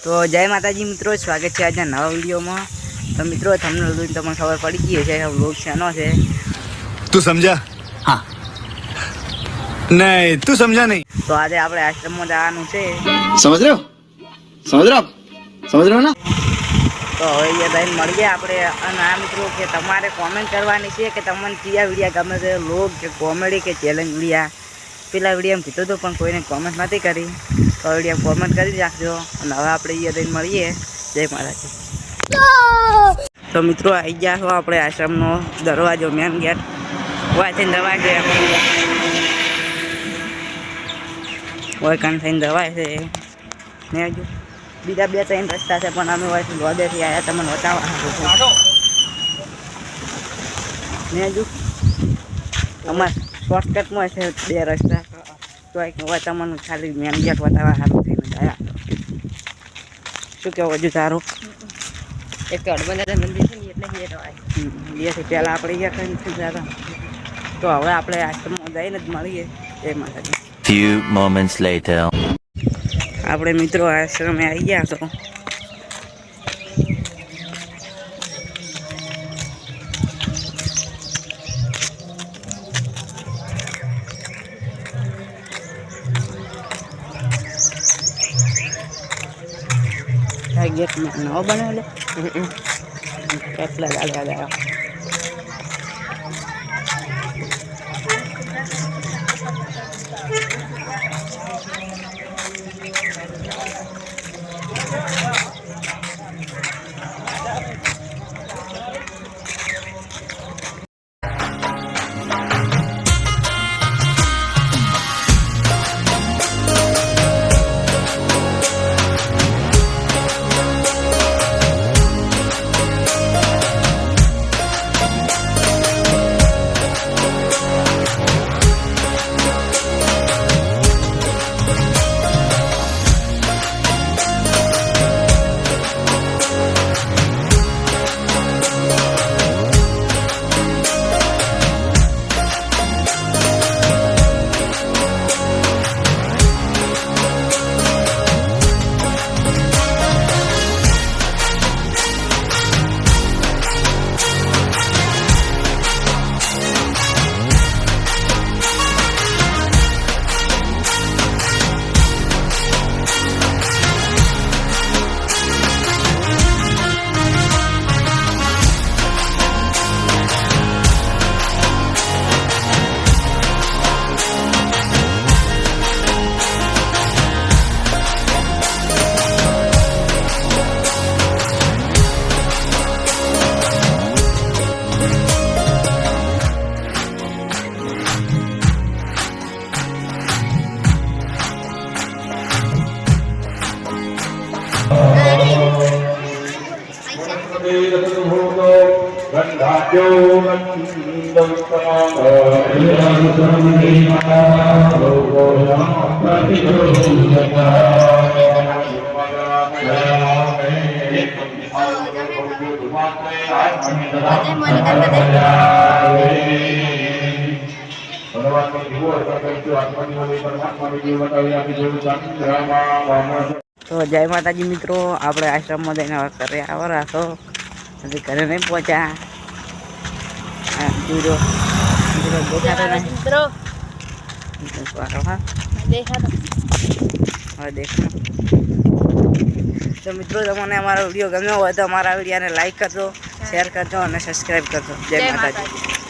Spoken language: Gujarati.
તો જય માતાજી મિત્રો, સ્વાગત છે આજના નવા વિડીયોમાં। તો મિત્રો તમને તમને ખબર પડી ગઈ છે વ્લોગ શાનો છે। તું સમજા? હા નહીં, તું સમજા નહીં। તો આજે આપણે આશ્રમમાં જવાનું છે। સમજ રહ્યો? સમજ રહ્યો ના? તો હવે એ જઈને મળીએ આપણે। અને આ મિત્રો કે તમારે કોમેન્ટ કરવાની છે કે તમને કયા વિડીયા ગમે છે, વ્લોગ કે કોમેડી કે ચેલેન્જ વિડીયા। પેલા વિડીયામાં કીધું હતું પણ કોઈને કોમેન્ટ નથી કરી, તો વિડીયો કોમેન્ટ કરી રાખજો। અને હવે આપણે એ જઈને મળીએ। જય માતાજી। તો મિત્રો આવી ગયા છો આપણે આશ્રમનો દરવાજો, મેન ગેટ વાંચીને દરવાજો વળકાન થઈને દવાય છે ને। હજુ બીજા 2-3 રસ્તા છે પણ અમે વાંચી લોદેથી આવ્યા તમને બતાવવા ને। હજુ અમારે શોર્ટકટમાં છે 2 રસ્તા, તો હોય તમને ખાલી મેન ગેટ બતાવવા સારું થઈને આવ્યા। શું કહેવું હજુ તારું? એક તો હનુમાનદાદા મંદિર છે ને એટલે એથી પહેલાં આપણે અહીંયા કંઈ જતા। તો હવે આપણે આશ્રમમાં જઈને જ મળીએ। જય માતાજી। Few moments later. આપણે મિત્રો આશ્રમે આવી ગયા તો ગેટ નવો બનાવેલો કેટલા દાડા તો જય માતાજી મિત્રો, આપણે આશ્રમમાં જઈને હવે ઘરે આવવા તો હજી ઘરે નહીં પહોંચ્યા। તો મિત્રો તમને અમારો વિડીયો ગમ્યો હોય તો અમારા વિડીયોને લાઈક કરજો, શેર કરજો અને સબસ્ક્રાઈબ કરજો। જય માતાજી।